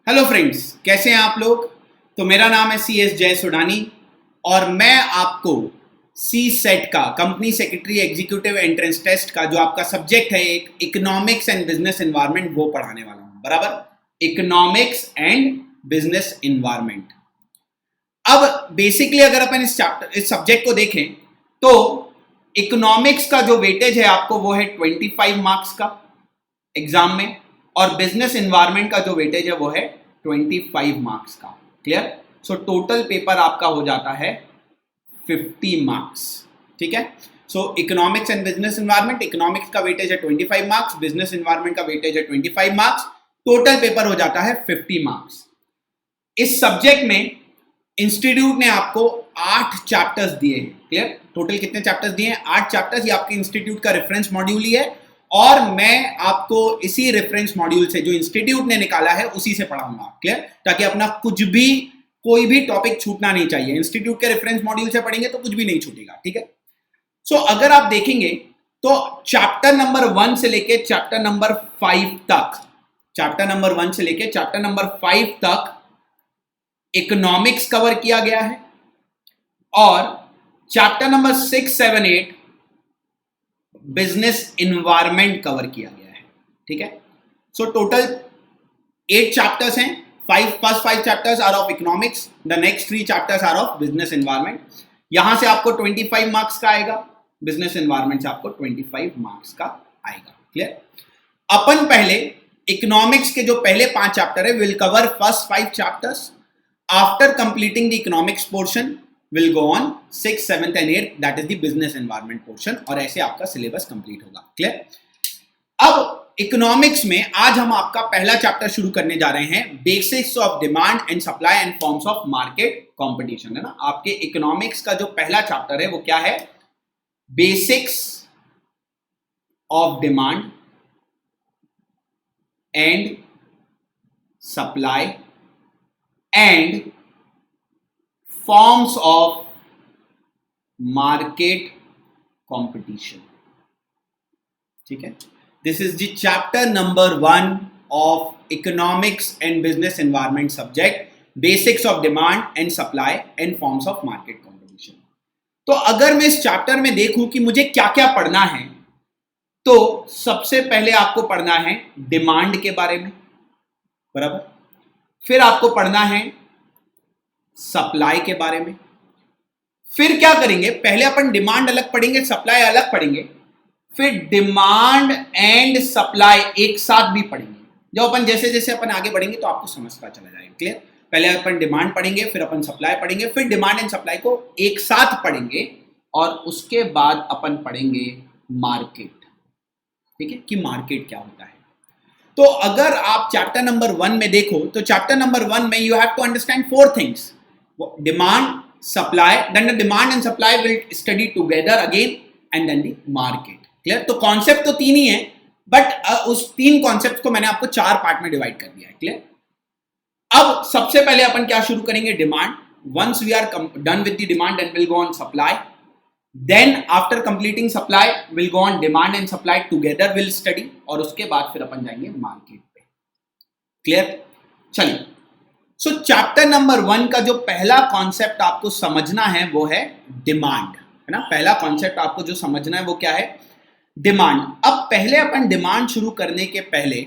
Hello friends, कैसे हैं आप लोग। तो मेरा नाम है CS जय सुडानी और मैं आपको सी सेट का company secretary executive entrance test का जो आपका सब्जेक्ट है एक इकोनॉमिक्स एंड बिजनेस एनवायरनमेंट वो पढ़ाने वाला हूं। बराबर, इकोनॉमिक्स एंड बिजनेस एनवायरनमेंट। अब बेसिकली अगर अपन इस सब्जेक्ट को देखें तो इकोनॉमिक्स का जो वेटेज है आपको वो है 25 मार्क्स का एग्जाम में, और बिजनेस एनवायरनमेंट का जो वेटेज है वो है 25 मार्क्स का। क्लियर। सो टोटल पेपर आपका हो जाता है 50 मार्क्स। ठीक है। So economics and business environment, economics का वेटेज है 25 मार्क्स, बिजनेस एनवायरनमेंट का वेटेज है 25 मार्क्स, टोटल पेपर हो जाता है 50 मार्क्स। इस सब्जेक्ट में इंस्टीट्यूट ने आपको 8 चैप्टर्स दिए हैं। क्लियर। टोटल कितने चैप्टर्स दिए हैं? 8 चैप्टर्स। ये आपके इंस्टीट्यूट का रेफरेंस मॉड्यूल ही है और मैं आपको इसी रेफरेंस मॉड्यूल से जो इंस्टीट्यूट ने निकाला है उसी से पढ़ाऊंगा। क्लियर। ताकि अपना कुछ भी कोई भी टॉपिक छूटना नहीं चाहिए। इंस्टीट्यूट के रेफरेंस मॉड्यूल से पढ़ेंगे तो कुछ भी नहीं छूटेगा। ठीक है। सो अगर आप देखेंगे तो चैप्टर नंबर 1 से लेके चैप्टर नंबर 5 तक, चैप्टर नंबर 1 से लेके चैप्टर नंबर 5 तक इकोनॉमिक्स कवर किया गया है और chapter number 6, 7, 8 business environment cover किया गया है। ठीक है। सो टोटल 8 चैप्टर्स हैं। First 5 chapters are of economics, the next 3 chapters are of business environment. यहां से आपको 25 मार्क्स का आएगा, बिजनेस एनवायरनमेंट से आपको 25 मार्क्स का आएगा। क्लियर। अपन पहले इकोनॉमिक्स के जो पहले 5 चैप्टर है will cover first 5 chapters. After completing the economics portion will go on 6th, 7th and 8th, that is the business environment portion, और ऐसे आपका सिलेबस कंप्लीट होगा। क्लियर। अब इकोनॉमिक्स में आज हम आपका पहला चैप्टर शुरू करने जा रहे हैं, basics of demand and supply and forms of market competition. है ना। आपके इकोनॉमिक्स का जो पहला चैप्टर है वो क्या है? Basics of demand and supply and forms of market competition. ठीक है। This is the chapter number 1 of economics and business environment subject, basics of demand and supply and forms of market competition. तो अगर मैं इस chapter में देखूं कि मुझे क्या क्या पढ़ना है, तो सबसे पहले आपको पढ़ना है डिमांड के बारे में। बराबर। फिर आपको पढ़ना है सप्लाई के बारे में। फिर क्या करेंगे? पहले अपन डिमांड अलग पढ़ेंगे, सप्लाई अलग पढ़ेंगे, फिर डिमांड एंड सप्लाई एक साथ भी पढ़ेंगे। जब अपन जैसे जैसे अपन आगे बढ़ेंगे तो आपको समझता चला जाएगा। क्लियर। पहले अपन डिमांड पढ़ेंगे, फिर अपन सप्लाई पढ़ेंगे, फिर डिमांड एंड सप्लाई को एक साथ पढ़ेंगे और उसके बाद अपन पढ़ेंगे मार्केट। ठीक है, कि मार्केट क्या होता है। तो अगर आप चैप्टर नंबर 1 में देखो तो चैप्टर नंबर 1 में you have to understand 4 things: demand, supply, then the demand and supply will study together again and then the market. Clear. तो कॉन्सेप्ट तो 3 ही है, बट उस 3 कॉन्सेप्ट को मैंने आपको 4 पार्ट में डिवाइड कर दिया है। क्लियर। अब सबसे पहले अपन क्या शुरू करेंगे? Demand. Once we are done with the demand and we'll go on supply, then after completing supply we'll go on demand and supply together we'll study, और उसके बाद फिर अपन जाएंगे मार्केट पे। क्लियर। चलिए। सो चैप्टर नंबर 1 का जो पहला कॉन्सेप्ट आपको समझना है वो है डिमांड। है ना। पहला कॉन्सेप्ट आपको जो समझना है वो क्या है? डिमांड। अब पहले अपन डिमांड शुरू करने के पहले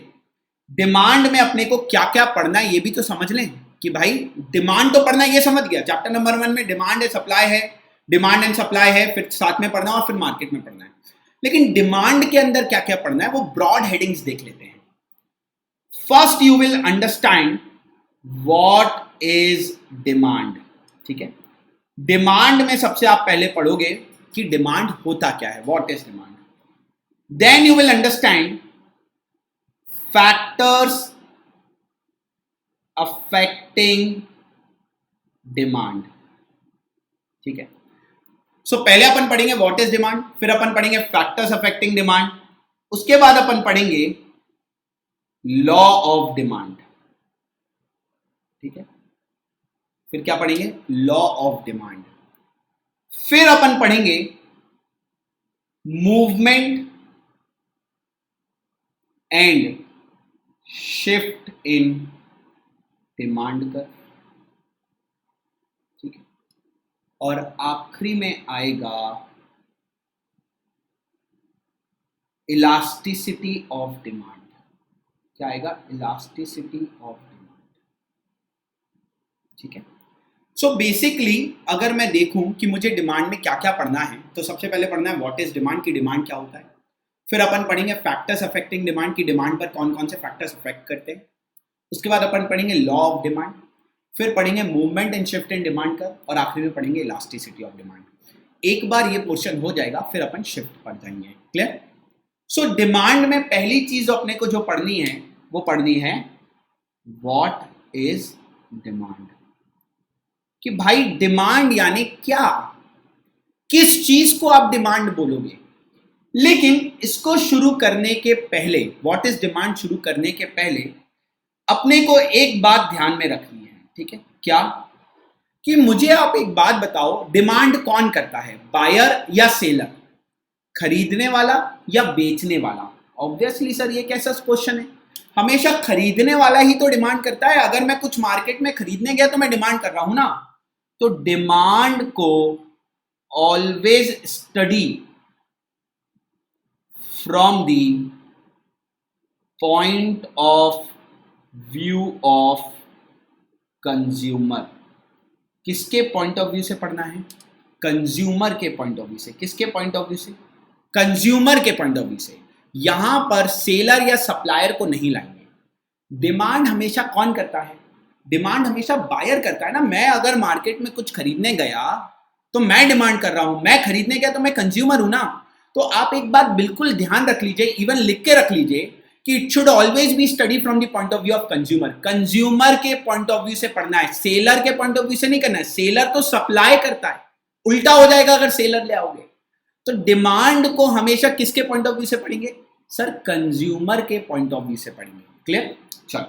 डिमांड में अपने को क्या क्या पढ़ना है ये भी तो समझ लें कि भाई डिमांड तो पढ़ना है, ये समझ गया। चैप्टर नंबर 1 में डिमांड है, सप्लाई है, डिमांड एंड सप्लाई है, फिर साथ में पढ़ना और फिर मार्केट में पढ़ना है। लेकिन डिमांड के अंदर क्या क्या पढ़ना है वो ब्रॉड हेडिंग्स देख लेते हैं। First you will understand What is demand। ठीक है। डिमांड में सबसे आप पहले पढ़ोगे कि डिमांड होता क्या है, What is demand। Then you will understand factors affecting demand. ठीक है। सो पहले अपन पढ़ेंगे व्हाट इज डिमांड, फिर अपन पढ़ेंगे फैक्टर्स अफेक्टिंग डिमांड, उसके बाद अपन पढ़ेंगे लॉ ऑफ डिमांड। ठीक है। फिर क्या पढ़ेंगे? Law of demand. फिर अपन पढ़ेंगे movement and shift in demand curve, ठीक है, और आखिरी में आएगा इलास्टिसिटी ऑफ डिमांड। क्या आएगा? इलास्टिसिटी ऑफ डिमांड, ठीक है। सो बेसिकली अगर मैं देखूं कि मुझे डिमांड में क्या क्या पढ़ना है, तो सबसे पहले पढ़ना है व्हाट इज डिमांड, की डिमांड क्या होता है। फिर अपन पढ़ेंगे फैक्टर्स अफेक्टिंग डिमांड, की डिमांड पर कौन कौन से फैक्टर्स अफेक्ट करते हैं। उसके बाद अपन पढ़ेंगे लॉ ऑफ डिमांड, फिर पढ़ेंगे movement and shift in demand का, और आखिरी में पढ़ेंगे इलास्टिसिटी ऑफ डिमांड। एक बार ये पोर्शन हो जाएगा फिर अपन शिफ्ट पढ़ जाएंगे। क्लियर? सो डिमांड में पहली चीज अपने को जो पढ़नी है वो पढ़नी है व्हाट इज डिमांड, कि भाई डिमांड यानी क्या, किस चीज को आप डिमांड बोलोगे। लेकिन इसको शुरू करने के पहले, व्हाट इज डिमांड शुरू करने के पहले अपने को एक बात ध्यान में रखनी है, ठीक है। क्या? कि मुझे आप एक बात बताओ, डिमांड कौन करता है, बायर या सेलर, खरीदने वाला या बेचने वाला। ऑब्वियसली सर ये कैसा क्वेश्चन है, हमेशा खरीदने वाला ही तो डिमांड करता है। अगर मैं कुछ मार्केट में खरीदने गया तो मैं डिमांड कर रहा हूं ना। तो डिमांड को always study from the point of view of consumer. किसके पॉइंट ऑफ व्यू से पढ़ना है? कंज्यूमर के पॉइंट ऑफ व्यू से। किसके पॉइंट ऑफ व्यू से? कंज्यूमर के पॉइंट ऑफ व्यू से। यहां पर सेलर या सप्लायर को नहीं लाएंगे। डिमांड हमेशा कौन करता है? डिमांड हमेशा बायर करता है ना। मैं अगर मार्केट में कुछ खरीदने गया तो मैं डिमांड कर रहा हूं, मैं खरीदने गया तो मैं कंज्यूमर हूं ना। तो आप एक बात बिल्कुल ध्यान रख लीजिए, इवन लिख के रख लीजिए कि it should always be study from the point of view of consumer. Consumer के पॉइंट ऑफ व्यू से पढ़ना है, सेलर के पॉइंट ऑफ व्यू से नहीं करना है। सेलर तो सप्लाई करता है, उल्टा हो जाएगा अगर सेलर ले आओगे। तो डिमांड को हमेशा किसके पॉइंट ऑफ व्यू से पढ़ेंगे? सर कंज्यूमर के पॉइंट ऑफ व्यू से पढ़ेंगे। क्लियर? चलो,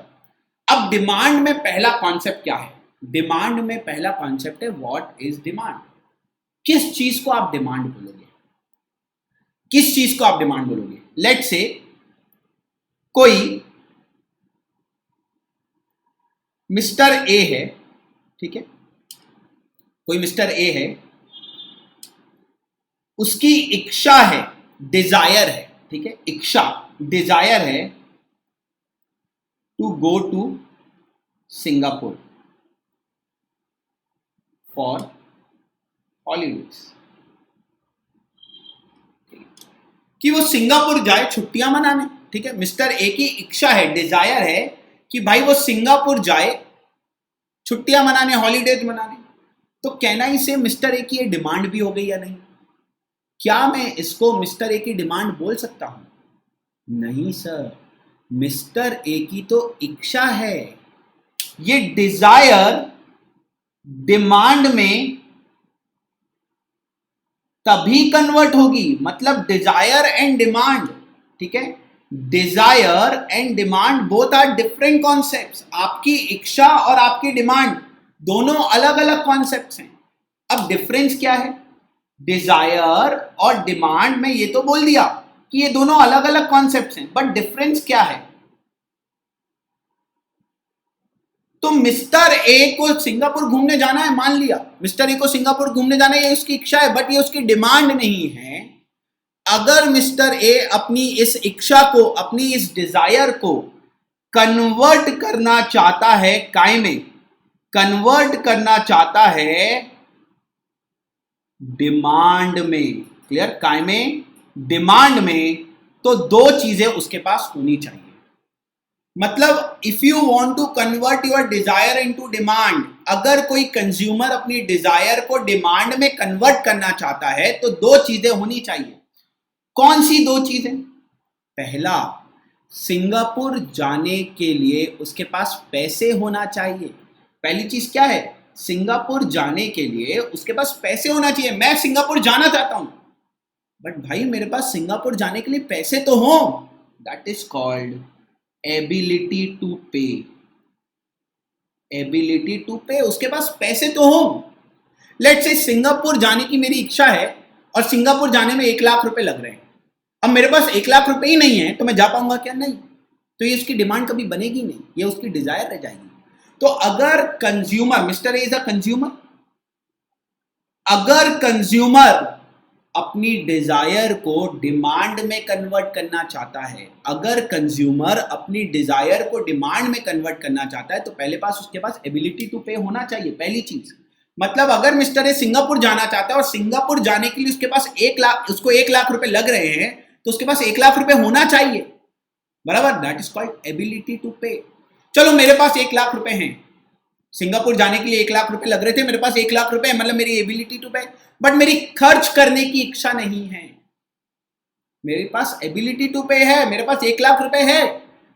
अब डिमांड में पहला कॉन्सेप्ट क्या है? डिमांड में पहला कॉन्सेप्ट है व्हाट इज डिमांड। किस चीज को आप डिमांड बोलोगे? किस चीज को आप डिमांड बोलोगे? लेट से कोई मिस्टर ए है, ठीक है, कोई मिस्टर ए है, उसकी इच्छा है, डिजायर है, ठीक है, इच्छा डिजायर है to go to Singapore for holidays, कि वो सिंगापुर जाए छुट्टियां मनाने। ठीक है, मिस्टर ए की इच्छा है, डिजायर है कि भाई वो सिंगापुर जाए छुट्टियां मनाने, हॉलीडेज मनाने। तो कहना ही से मिस्टर ए की ये डिमांड भी हो गई या नहीं? क्या मैं इसको मिस्टर ए की डिमांड बोल सकता हूं? नहीं सर, मिस्टर ए की तो इच्छा है। ये डिजायर डिमांड में तभी कन्वर्ट होगी, मतलब डिजायर एंड डिमांड, ठीक है, desire and demand both are different concepts. आपकी इच्छा और आपकी डिमांड दोनों अलग अलग कॉन्सेप्ट्स हैं। अब डिफरेंस क्या है? डिजायर और डिमांड में ये तो बोल दिया कि ये दोनों अलग अलग कॉन्सेप्ट्स हैं, बट डिफरेंस क्या है? तो मिस्टर ए को सिंगापुर घूमने जाना है, मान लिया मिस्टर ए को सिंगापुर घूमने जाना है, ये उसकी इच्छा है, बट ये उसकी डिमांड नहीं है। अगर मिस्टर ए अपनी इस इच्छा को, अपनी इस डिजायर को कन्वर्ट करना चाहता है काय में, कन्वर्ट करना चाहता है डिमांड में, क्लियर, काय में, डिमांड में, तो दो चीजें उसके पास होनी चाहिए। मतलब if you want to convert your desire into demand, अगर कोई कंज्यूमर अपनी डिजायर को डिमांड में कन्वर्ट करना चाहता है तो दो चीजें होनी चाहिए। कौन सी दो चीजें? पहला, सिंगापुर जाने के लिए उसके पास पैसे होना चाहिए। पहली चीज क्या है? सिंगापुर जाने के लिए उसके पास पैसे होना चाहिए। मैं सिंगापुर जाना चाहता हूं, बट भाई मेरे पास सिंगापुर जाने के लिए पैसे तो हो। That is called ability to pay. Ability to pay, उसके पास पैसे तो हो। लेट्स से सिंगापुर जाने की मेरी इच्छा है और सिंगापुर जाने में 1 लाख रुपए लग रहे हैं। अब मेरे पास 1 लाख रुपए ही नहीं है तो मैं जा पाऊंगा क्या? नहीं। तो ये उसकी डिमांड कभी बनेगी नहीं, ये उसकी डिजायर रह जाएगी। तो तो अगर consumer, mister A is a consumer, अगर कंज्यूमर अपनी डिजायर को डिमांड में कन्वर्ट करना चाहता है, अगर कंज्यूमर अपनी डिजायर को डिमांड में कन्वर्ट करना चाहता है, तो पहले पास उसके पास एबिलिटी टू पे होना चाहिए, पहली चीज। मतलब अगर मिस्टर ए सिंगापुर जाना चाहता है और सिंगापुर जाने के लिए उसके पास 1 लाख, उसको 1 लाख रुपए लग रहे हैं, तो उसके पास 1 लाख रुपए होना चाहिए, बराबर। That is called ability to pay. चलो मेरे पास 1 लाख रुपए हैं, सिंगापुर जाने के लिए 1 लाख रुपए लग रहे थे, मेरे पास 1 लाख रुपए है, मतलब मेरी एबिलिटी टू पे, बट मेरी खर्च करने की इच्छा नहीं है। मेरे पास एबिलिटी टू पे है, मेरे पास 1 लाख रुपए है,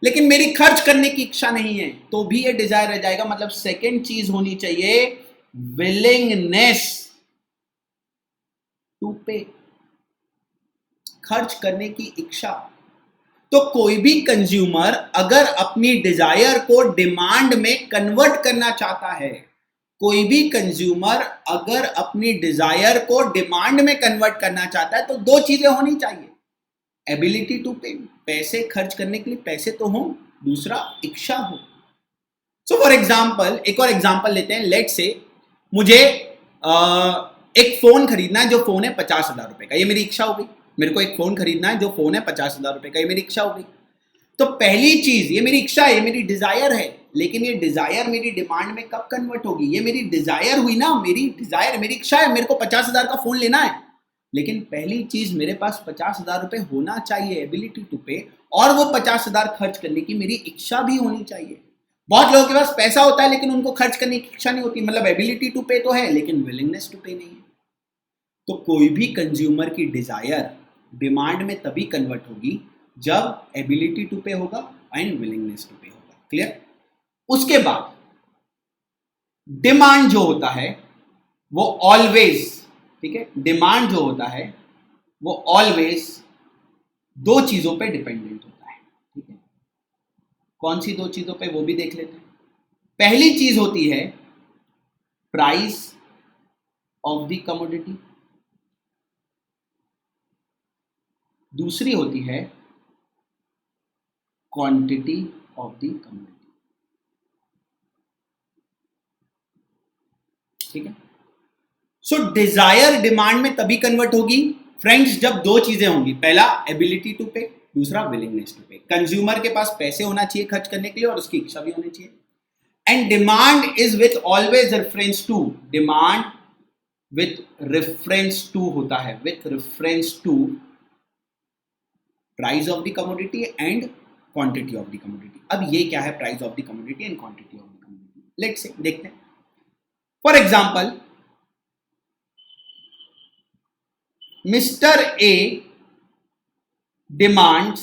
लेकिन मेरी खर्च करने की इच्छा नहीं है, तो भी ये डिजायर रह जाएगा। मतलब सेकेंड चीज होनी चाहिए विलिंगनेस टू पे, खर्च करने की इच्छा। तो कोई भी कंज्यूमर अगर अपनी डिजायर को डिमांड में कन्वर्ट करना चाहता है, कोई भी कंज्यूमर अगर अपनी डिजायर को डिमांड में कन्वर्ट करना चाहता है, तो 2 चीजें होनी चाहिए, एबिलिटी टू पे, पैसे खर्च करने के लिए पैसे तो हो, दूसरा इच्छा हो। सो फॉर एग्जाम्पल, एक और एग्जाम्पल लेते हैं। लेट से मुझे एक फोन खरीदना है, जो फोन है 50,000 रुपए का, ये मेरी इच्छा हो गई। मेरे को एक फोन खरीदना है जो फोन है 50,000 रुपए का, ये मेरी इच्छा हो गई। तो पहली चीज, ये मेरी इच्छा है, ये मेरी डिजायर है, लेकिन ये डिजायर मेरी डिमांड में कब कन्वर्ट होगी? ये मेरी डिजायर हुई ना, मेरी डिजायर, मेरी इच्छा है, मेरे को 50,000 का फोन लेना है, लेकिन पहली चीज मेरे पास 50,000 रुपए होना चाहिए, एबिलिटी टू पे, और वो 50,000 खर्च करने की मेरी इच्छा भी होनी चाहिए। बहुत लोगों के पास पैसा होता है लेकिन उनको खर्च करने की इच्छा नहीं होती, मतलब एबिलिटी टू पे तो है लेकिन विलिंगनेस टू पे नहीं है। तो कोई भी कंज्यूमर की डिजायर डिमांड में तभी कन्वर्ट होगी जब एबिलिटी टू पे होगा एंड विलिंगनेस टू पे होगा। क्लियर? उसके बाद डिमांड जो होता है वो ऑलवेज, ठीक है, डिमांड जो होता है वो ऑलवेज 2 चीजों पे डिपेंडेंट होता है। ठीक है, कौन सी 2 चीजों पे, वो भी देख लेते हैं। पहली चीज होती है प्राइस ऑफ द कमोडिटी, दूसरी होती है क्वांटिटी ऑफ द कमोडिटी। ठीक है, सो डिजायर डिमांड में तभी कन्वर्ट होगी फ्रेंड्स जब 2 चीजें होंगी, पहला एबिलिटी टू पे, दूसरा विलिंगनेस टू पे। कंज्यूमर के पास पैसे होना चाहिए खर्च करने के लिए और उसकी इच्छा भी होनी चाहिए। And demand is with always reference to, demand with reference to होता है, with reference to price of the commodity and quantity of the commodity. अब ये क्या है price of the commodity and quantity of the commodity? Let's say देखते हैं। For example, mister A demands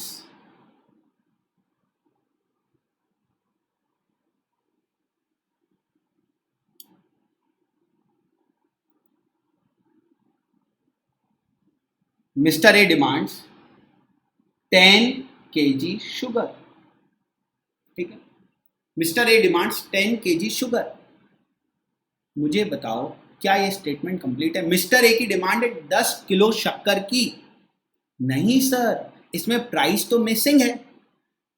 mister A demands 10 kg sugar. ठीक है, mister A demands 10 kg sugar. मुझे बताओ क्या ये स्टेटमेंट कंप्लीट है? मिस्टर ए की डिमांड है 10 किलो शक्कर की। नहीं सर, इसमें प्राइस तो मिसिंग है।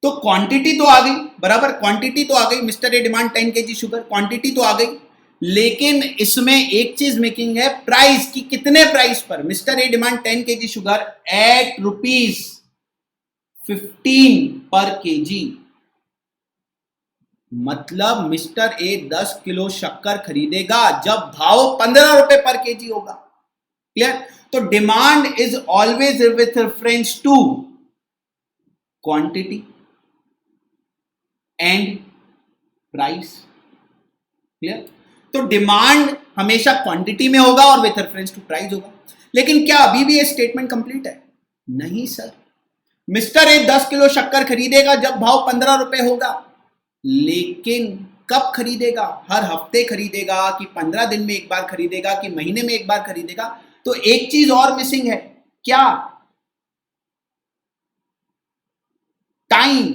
तो क्वांटिटी तो आ गई, बराबर, क्वांटिटी तो आ गई, mister A demand 10 kg sugar, quantity तो आ गई, लेकिन इसमें एक चीज मेकिंग है, प्राइस की, कितने प्राइस पर? Mister A demand 10 kg sugar at ₹15 पर केजी। मतलब मिस्टर ए 10 किलो शक्कर खरीदेगा जब भाव 15 रुपए पर केजी होगा। क्लियर? तो demand is always with reference to quantity and price. Clear? तो डिमांड हमेशा क्वांटिटी में होगा और विथ रेफरेंस टू प्राइस होगा। लेकिन क्या अभी भी ये स्टेटमेंट कंप्लीट है? नहीं सर, मिस्टर ए 10 किलो शक्कर खरीदेगा जब भाव 15 रुपए होगा, लेकिन कब खरीदेगा? हर हफ्ते खरीदेगा कि 15 दिन में एक बार खरीदेगा कि महीने में एक बार खरीदेगा? तो एक चीज और मिसिंग है, क्या? टाइम।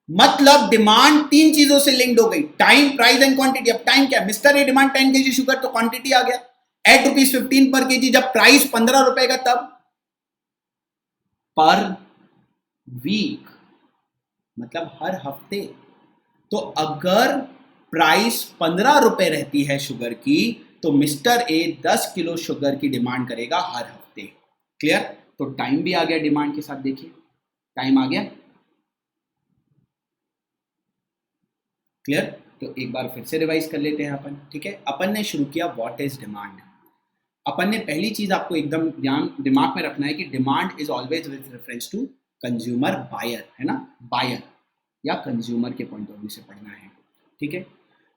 मतलब डिमांड 3 चीजों से लिंक्ड हो गई, टाइम, प्राइस एंड क्वांटिटी। अब टाइम क्या? Mister A demand 10 kg sugar, तो क्वांटिटी आ गया एट ₹15 पर केजी, जब प्राइस 15 रुपए का तब पर वीक, मतलब हर हफ्ते। तो अगर प्राइस 15 रुपए रहती है शुगर की, तो मिस्टर ए 10 किलो शुगर की डिमांड करेगा हर हफ्ते। क्लियर? तो टाइम भी आ गया डिमांड के साथ, देखिए टाइम आ गया। क्लियर? तो एक बार फिर से रिवाइज कर लेते हैं अपन। ठीक है, अपन ने शुरू किया व्हाट इज डिमांड। अपन ने पहली चीज आपको एकदम ध्यान दिमाग में रखना है कि demand is always with reference to consumer buyer, है ना, बायर या कंज्यूमर के पॉइंट ऑफ व्यू से पढ़ना है। ठीक है,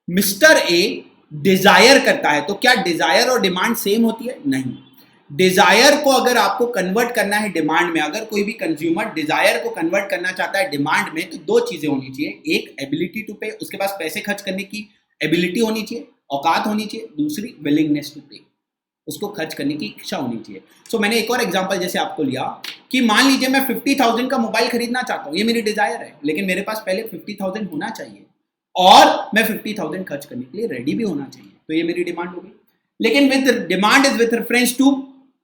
मिस्टर ए डिजायर करता है, तो क्या डिजायर और डिमांड सेम होती है? नहीं। डिजायर को अगर आपको कन्वर्ट करना है डिमांड में, अगर कोई भी कंज्यूमर डिजायर को कन्वर्ट करना चाहता है डिमांड में, तो दो चीजें होनी चाहिए, एक एबिलिटी टू पे, उसके पास पैसे खर्च करने की एबिलिटी होनी चाहिए, औकात होनी चाहिए, दूसरी विलिंगनेस टू पे, उसको खर्च करने की इच्छा होनी चाहिए। सो मैंने एक और एग्जांपल जैसे आपको लिया कि मान लीजिए मैं 50,000 का मोबाइल खरीदना चाहता हूं, ये मेरी डिजायर है, लेकिन मेरे पास पहले 50,000 होना चाहिए और मैं 50,000 खर्च करने के लिए रेडी भी होना चाहिए, तो ये मेरी डिमांड होगी। लेकिन with demand is with reference to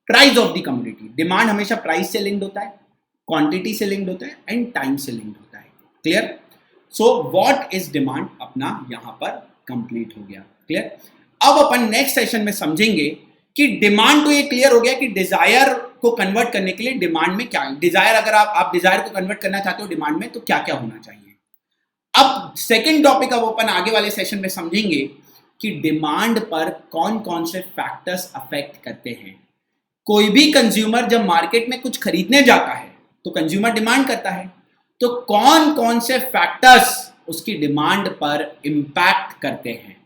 price of the commodity. Demand हमेशा प्राइस से लिंक्ड होता है, क्वांटिटी से लिंक्ड होता है एंड टाइम से लिंक्ड होता है। Clear? So what is demand अपना यहां पर कंप्लीट हो गया। क्लियर? अब अपन नेक्स्ट सेशन में समझेंगे कि डिमांड तो ये क्लियर हो गया कि डिजायर को कन्वर्ट करने के लिए डिमांड में क्या है। डिजायर, अगर आप डिजायर को कन्वर्ट करना चाहते हो डिमांड में, तो क्या क्या होना चाहिए। अब सेकंड टॉपिक अब अपन आगे वाले सेशन में समझेंगे कि डिमांड पर कौन कौन से फैक्टर्स अफेक्ट करते हैं। कोई भी कंज्यूमर जब मार्केट में कुछ खरीदने जाता है तो कंज्यूमर डिमांड करता है, तो कौन कौन से फैक्टर्स उसकी डिमांड पर इंपैक्ट करते हैं।